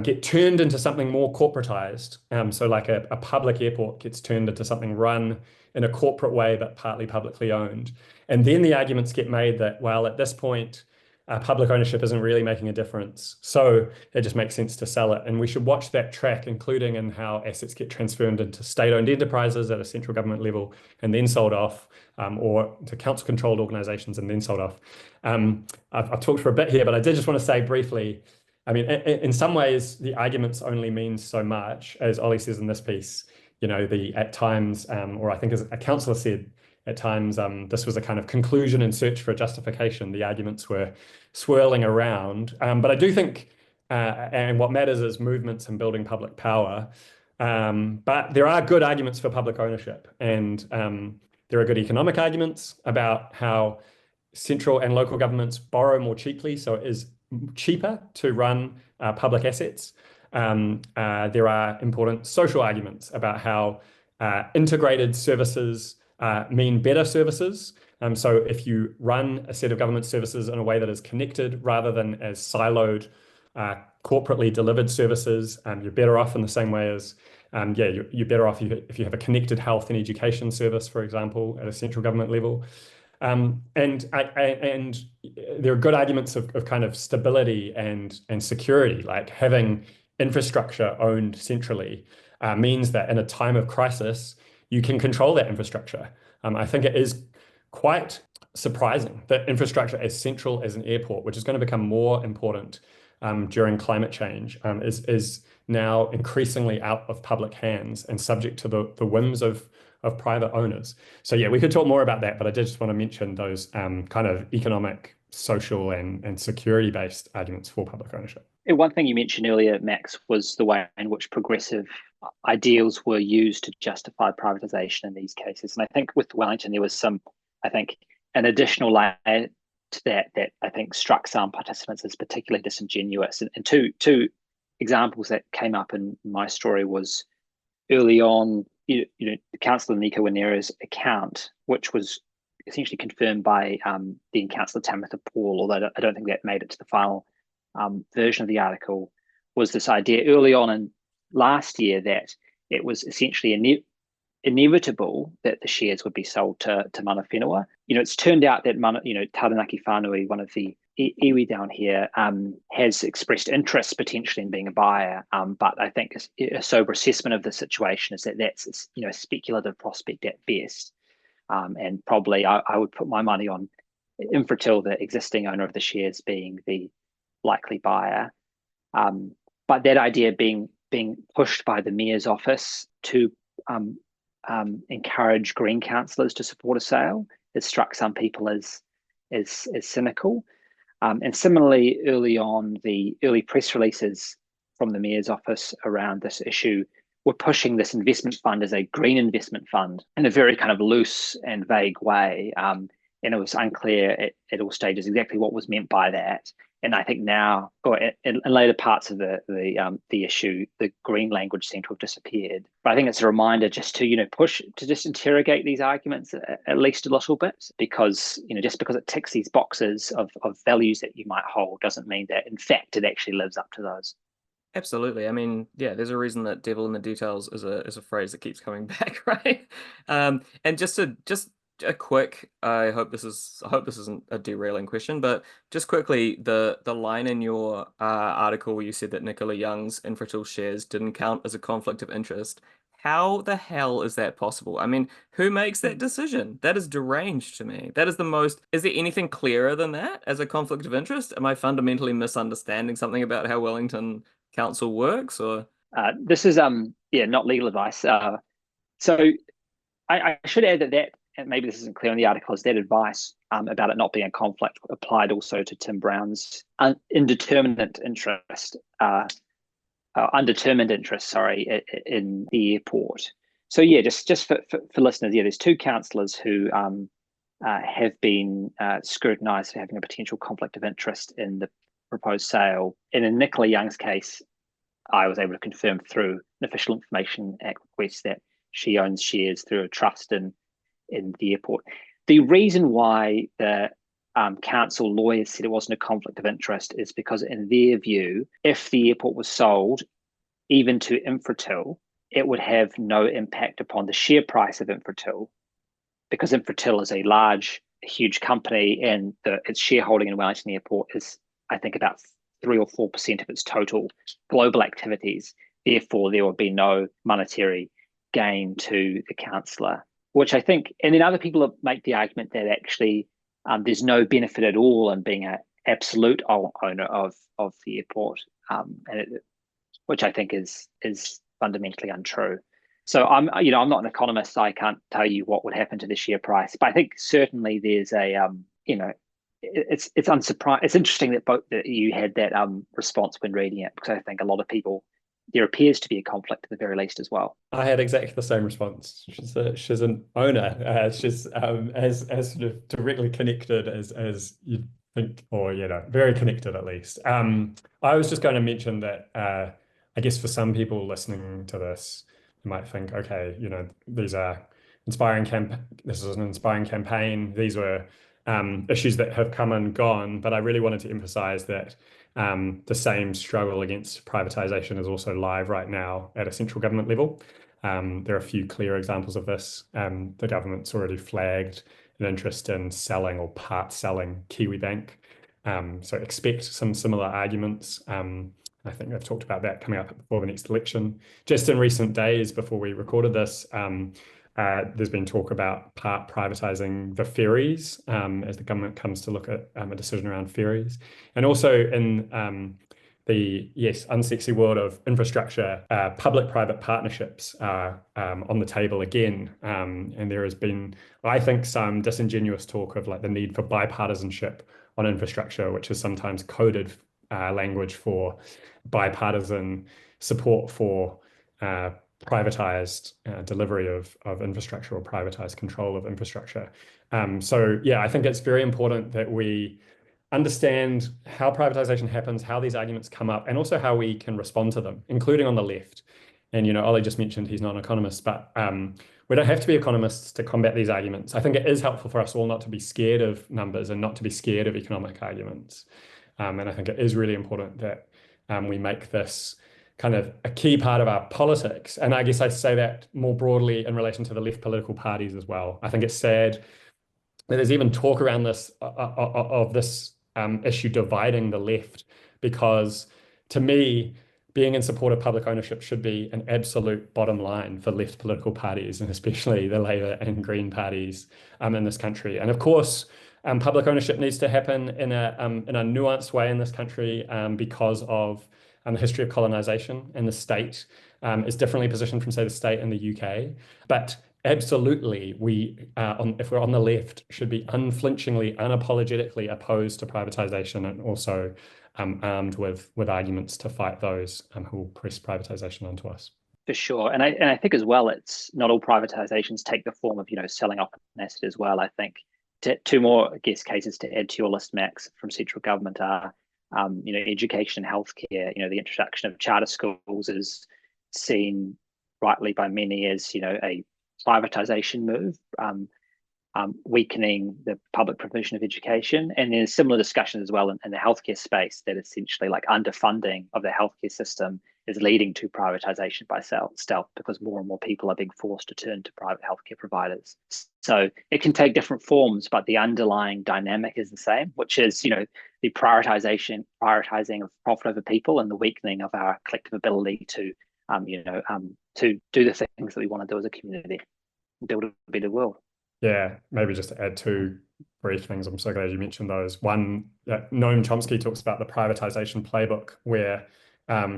C: get turned into something more corporatized. So like a public airport gets turned into something run in a corporate way, but partly publicly owned. And then the arguments get made that, well, at this point, public ownership isn't really making a difference. So it just makes sense to sell it. And we should watch that track, including in how assets get transferred into state-owned enterprises at a central government level and then sold off, or to council-controlled organizations and then sold off. I've talked for a bit here, but I did just want to say briefly, I mean, in some ways, the arguments only mean so much, as Ollie says in this piece. At times, or I think as a counsellor said, at times, this was a kind of conclusion in search for a justification. The arguments were swirling around. But I do think, and what matters is movements and building public power. But there are good arguments for public ownership. And there are good economic arguments about how central and local governments borrow more cheaply. So it is cheaper to run public assets. There are important social arguments about how integrated services mean better services. So if you run a set of government services in a way that is connected rather than as siloed, corporately delivered services, you're better off in the same way as, you're better off if you have a connected health and education service, for example, at a central government level. And there are good arguments of kind of stability and security, like having infrastructure owned centrally means that in a time of crisis, you can control that infrastructure. I think it is quite surprising that infrastructure as central as an airport, which is going to become more important during climate change, is now increasingly out of public hands and subject to the whims of private owners. So yeah, we could talk more about that, but I did just want to mention those kind of economic, social, and security-based arguments for public ownership.
D: One thing you mentioned earlier, Max, was the way in which progressive ideals were used to justify privatisation in these cases. And I think with Wellington, there was an additional layer to that I think struck some participants as particularly disingenuous. And two examples that came up in my story was early on, Councillor Nico Wanera's account, which was essentially confirmed by then Councillor Tamitha Paul, although I don't think that made it to the final version of the article, was this idea early on in last year that it was essentially inevitable that the shares would be sold to Mana Whenua. It's turned out that Taranaki Whanui, one of the iwi down here, has expressed interest potentially in being a buyer, but I think a sober assessment of the situation is that that's a speculative prospect at best, and probably I would put my money on Infratil, the existing owner of the shares, being the likely buyer. But that idea being pushed by the mayor's office to encourage green councillors to support a sale has struck some people as cynical. And similarly, early on, the early press releases from the mayor's office around this issue were pushing this investment fund as a green investment fund in a very kind of loose and vague way. And it was unclear at all stages exactly what was meant by that. And I think now, or in later parts of the issue, the green language seemed to have disappeared. But I think it's a reminder just to push to just interrogate these arguments at least a little bit, because just because it ticks these boxes of values that you might hold doesn't mean that in fact it actually lives up to those.
B: Absolutely. I mean, yeah, there's a reason that devil in the details is a phrase that keeps coming back, right? And just a quick, I hope this isn't a derailing question, but just quickly, the line in your article where you said that Nicola Young's Infratil shares didn't count as a conflict of interest. How the hell is that possible? I mean, who makes that decision? That is deranged to me. That is the most. Is there anything clearer than that as a conflict of interest? Am I fundamentally misunderstanding something about how Wellington Council works, or
D: this is not legal advice. So I should add that and maybe this isn't clear in the article, is that advice about it not being a conflict applied also to Tim Brown's undetermined interest, in the airport. So yeah, just for listeners, there's two councillors who have been scrutinised for having a potential conflict of interest in the proposed sale. And in Nicola Young's case, I was able to confirm through an Official Information Act request that she owns shares through a trust in the airport. The reason why the council lawyers said it wasn't a conflict of interest is because, in their view, if the airport was sold, even to Infratil, it would have no impact upon the share price of Infratil, because Infratil is a huge company, and its shareholding in Wellington Airport is, I think, about 3 or 4% of its total global activities. Therefore, there would be no monetary gain to the councillor, which I think, and then other people make the argument that actually there's no benefit at all in being an absolute owner of the airport, which I think is fundamentally untrue. So I'm not an economist, so I can't tell you what would happen to the share price, but I think certainly there's it's unsurprising. It's interesting that you had that response when reading it, because I think a lot of people, there appears to be a conflict at the very least as well.
C: I had exactly the same response. She's an owner. She's as sort of directly connected as you think, or very connected at least. I was just going to mention that I guess for some people listening to this, you might think, okay, these are this is an inspiring campaign. These were issues that have come and gone, but I really wanted to emphasize that the same struggle against privatisation is also live right now at a central government level. There are a few clear examples of this. The government's already flagged an interest in selling or part selling Kiwibank. So expect some similar arguments. I think they've talked about that coming up before the next election. Just in recent days, before we recorded this, there's been talk about part privatising the ferries as the government comes to look at a decision around ferries. And also in the unsexy world of infrastructure, public-private partnerships are on the table again. And there has been, I think, some disingenuous talk of the need for bipartisanship on infrastructure, which is sometimes coded language for bipartisan support for privatized delivery of infrastructure or privatized control of infrastructure. So yeah, I think it's very important that we understand how privatization happens, how these arguments come up, and also how we can respond to them, including on the left. And Ollie just mentioned he's not an economist, but we don't have to be economists to combat these arguments. I think it is helpful for us all not to be scared of numbers and not to be scared of economic arguments. And I think it is really important that we make this kind of a key part of our politics. And I guess I say that more broadly in relation to the left political parties as well. I think it's sad that there's even talk around this of this issue dividing the left, because to me, being in support of public ownership should be an absolute bottom line for left political parties, and especially the Labour and Green parties in this country. And of course, public ownership needs to happen in a nuanced way in this country because of the history of colonisation, and the state is differently positioned from, say, the state in the UK. But absolutely, if we're on the left, should be unflinchingly, unapologetically opposed to privatisation, and also armed with arguments to fight those who will press privatisation onto us.
D: For sure. And I think as well, it's not all privatizations take the form of, selling off an asset as well. I think two more, I guess, cases to add to your list, Max, from central government are, education and healthcare. The introduction of charter schools is seen rightly by many as, a privatisation move, weakening the public provision of education. And there's similar discussions as well in the healthcare space, that essentially like underfunding of the healthcare system is leading to privatisation by stealth, because more and more people are being forced to turn to private healthcare providers. So it can take different forms, but the underlying dynamic is the same, which is, the prioritizing of profit over people, and the weakening of our collective ability to, to do the things that we want to do as a community, build a better world.
C: Yeah, maybe just to add two brief things. I'm so glad you mentioned those. One, Noam Chomsky talks about the privatization playbook, where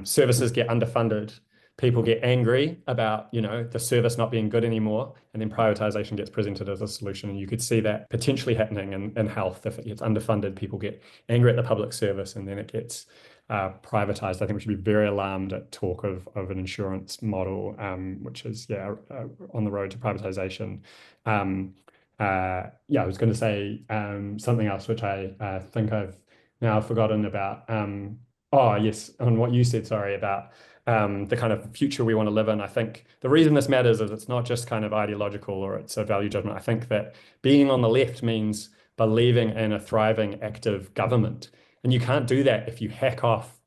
C: services get underfunded, people get angry about, the service not being good anymore, and then privatization gets presented as a solution. And you could see that potentially happening in health. If it gets underfunded, people get angry at the public service, and then it gets privatized. I think we should be very alarmed at talk of an insurance model, which is on the road to privatization. I was going to say something else which I think I've now forgotten about. Yes, on what you said, sorry, about the kind of future we want to live in. I think the reason this matters is it's not just kind of ideological or it's a value judgment. I think that being on the left means believing in a thriving, active government. And you can't do that if you hack off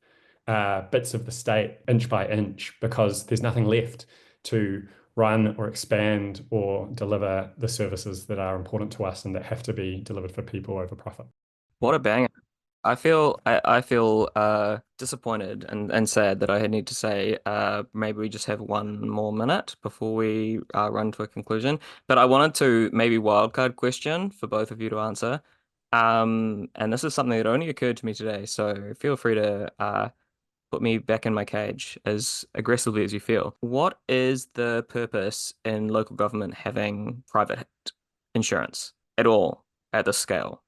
C: bits of the state inch by inch, because there's nothing left to run or expand or deliver the services that are important to us and that have to be delivered for people over profit.
B: What a banger. I feel disappointed and sad that I need to say maybe we just have one more minute before we run to a conclusion. But I wanted to maybe wildcard question for both of you to answer. And this is something that only occurred to me today, so feel free to put me back in my cage as aggressively as you feel. What is the purpose in local government having private insurance at all at this scale,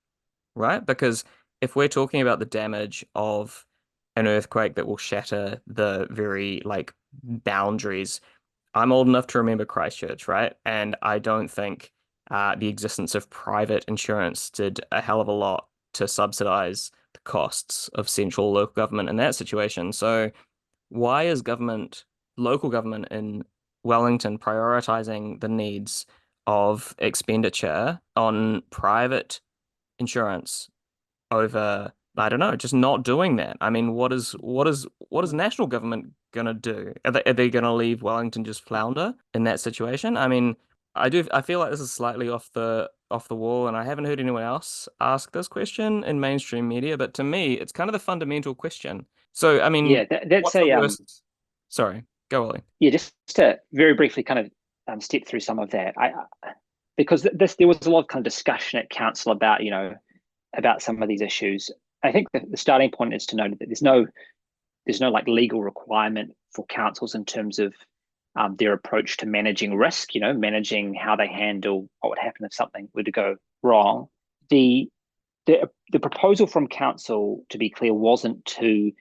B: right? Because if we're talking about the damage of an earthquake that will shatter the very boundaries, I'm old enough to remember Christchurch, right? And I don't think the existence of private insurance did a hell of a lot to subsidize the costs of central local government in that situation. So why is local government in Wellington prioritizing the needs of expenditure on private insurance over, I don't know, just not doing that? I mean, what is national government gonna do? Are they gonna leave Wellington just flounder in that situation? I mean, I feel like this is slightly off the wall, and I haven't heard anyone else ask this question in mainstream media, but to me, it's kind of the fundamental question. So, I mean,
D: that's
B: what's the worst? Sorry, go Ollie.
D: Yeah, just to very briefly kind of step through some of that. Because there was a lot of kind of discussion at council about about some of these issues. I think the starting point is to note that there's no legal requirement for councils in terms of their approach to managing risk, managing how they handle what would happen if something were to go wrong. The proposal from council, to be clear, wasn't to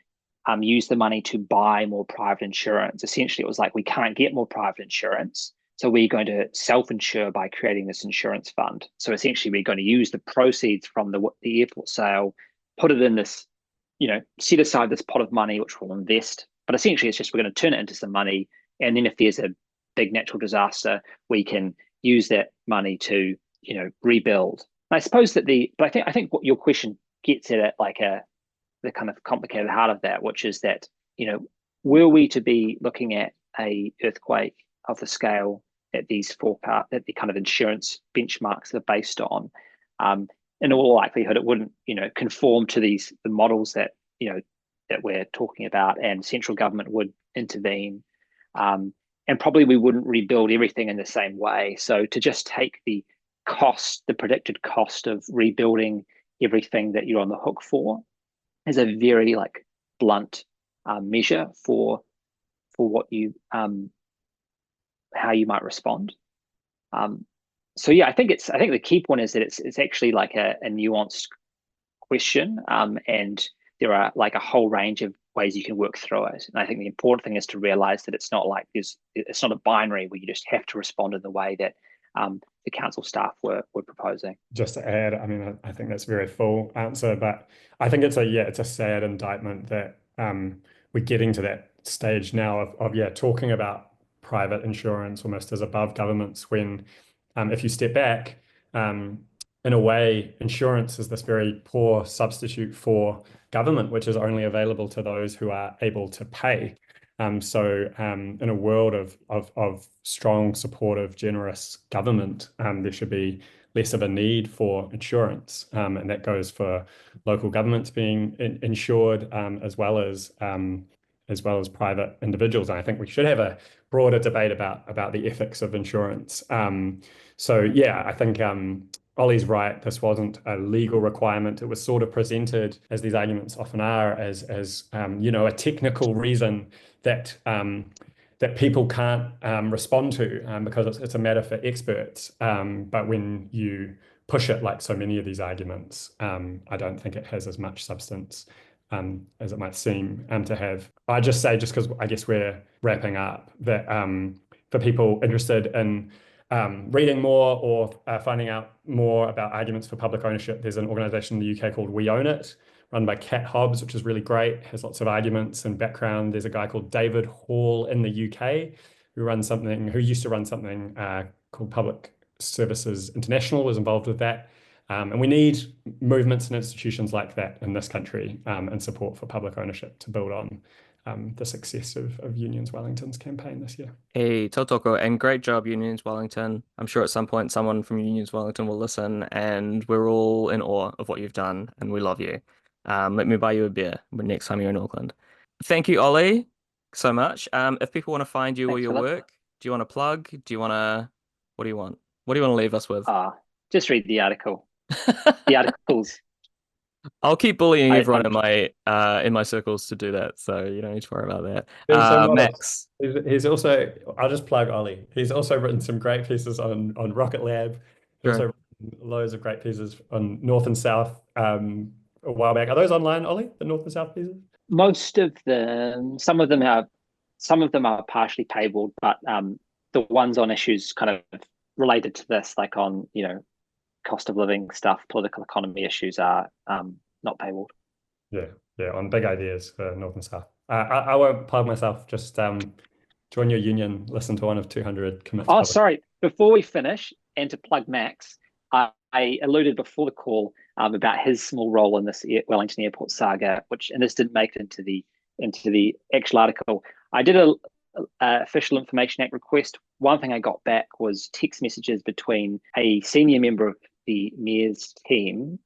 D: use the money to buy more private insurance. Essentially, it was like, we can't get more private insurance, so we're going to self-insure by creating this insurance fund. So essentially, we're going to use the proceeds from the airport sale, put it in this, set aside this pot of money, which we'll invest. But essentially, it's just we're going to turn it into some money. And then if there's a big natural disaster, we can use that money to, rebuild. And I suppose that but I think what your question gets at the kind of complicated heart of that, which is that, were we to be looking at a earthquake of the scale that that the kind of insurance benchmarks are based on, in all likelihood, it wouldn't, conform to the models that, that we're talking about, and central government would intervene. And probably we wouldn't rebuild everything in the same way. So to just take the predicted cost of rebuilding everything that you're on the hook for is a very blunt measure for what you how you might respond. So yeah, I think the key point is that it's actually like a nuanced question, and there are a whole range of ways you can work through it. And I think the important thing is to realize that it's not a binary where you just have to respond in the way that the council staff were proposing.
C: Just to add, I mean, I think that's a very full answer, but I think it's a sad indictment that we're getting to that stage now of talking about private insurance almost as above governments, when if you step back, in a way, insurance is this very poor substitute for government, which is only available to those who are able to pay. So in a world of strong, supportive, generous government, there should be less of a need for insurance. And that goes for local governments being insured, as well as private individuals. And I think we should have a broader debate about the ethics of insurance. So yeah, I think Ollie's right. This wasn't a legal requirement. It was sort of presented, as these arguments often are, as a technical reason that people can't respond to because it's a matter for experts. But when you push it like so many of these arguments, I don't think it has as much substance as it might seem to have. I just say, just because I guess we're wrapping up, that for people interested in reading more or finding out more about arguments for public ownership, there's an organisation in the UK called We Own It, run by Kat Hobbs, which is really great, has lots of arguments and background. There's a guy called David Hall in the UK who used to run something called Public Services International, was involved with that. And we need movements and institutions like that in this country, and support for public ownership to build on the success of Unions Wellington's campaign this year.
B: Hey, tautoko, and great job, Unions Wellington. I'm sure at some point someone from Unions Wellington will listen, and we're all in awe of what you've done, and we love you. Let me buy you a beer next time you're in Auckland. Thank you, Ollie, so much. If people want to find you or your work, do you want to plug? What do you want? What do you want to leave us with?
D: Just read the article. The articles.
B: I'll keep bullying everyone in my circles to do that, so you don't need to worry about that. Max.
C: He's also, I'll just plug Ollie. He's also written some great pieces on Rocket Lab. He's also written loads of great pieces on North and South a while back. Are those online, Ollie? The North and South pieces?
D: Most of them. Some of them are partially paywalled, but the ones on issues kind of related to this, like on cost of living stuff, political economy issues, are not paywalled.
C: Yeah, on big ideas for North and South. I won't plug myself, just join your union, listen to one of 200 commits.
D: Oh, sorry. Before we finish, and to plug Max, I alluded before the call about his small role in this Wellington Airport saga, and this didn't make it into the actual article. I did a Official Information Act request. One thing I got back was text messages between a senior member of the Neas team,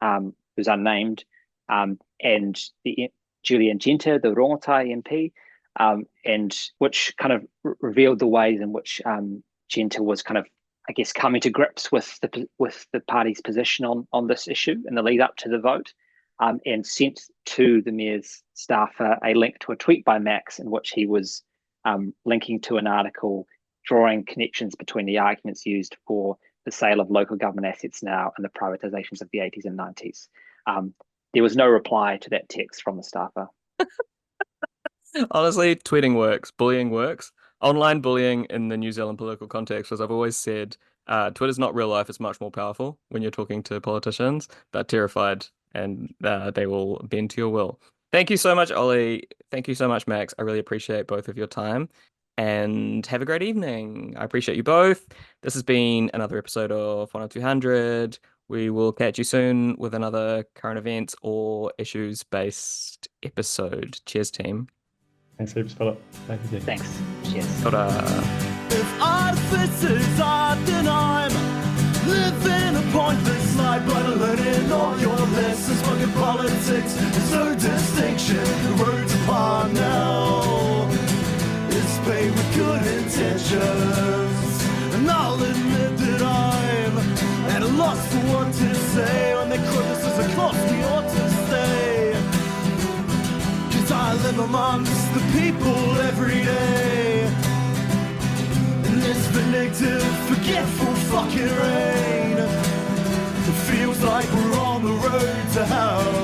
D: who's unnamed, and the Julian Genter, the Rongotai MP, and which kind of revealed the ways in which Genter was kind of, I guess, coming to grips with the party's position on this issue in the lead up to the vote, and sent to the mayor's staff a link to a tweet by Max in which he was linking to an article drawing connections between the arguments used for the sale of local government assets now and the privatisations of the 80s and 90s. There was no reply to that text from the staffer.
B: Honestly, tweeting works, bullying works. Online bullying in the New Zealand political context, as I've always said, Twitter's not real life. It's much more powerful when you're talking to politicians. They're terrified and they will bend to your will. Thank you so much, Ollie. Thank you so much, Max. I really appreciate both of your time. And have a great evening. I appreciate you both. This has been another episode of 10200. We will catch you soon with another current events or issues-based episode. Cheers, team.
C: Thanks heaps, Philip. Thank you.
D: Thanks. Cheers.
B: Ta-da.
A: If artificers are then I'm living upon pointless life, but learning all your lessons. Fucking politics, there's no distinction. The roads apart now. It's paid with good intentions. And I'll admit that I'm at a loss for what to say when they quote this as a cost we ought to stay. Cause I live amongst the people every day. In this vindictive, forgetful fucking rain. It feels like we're on the road to hell.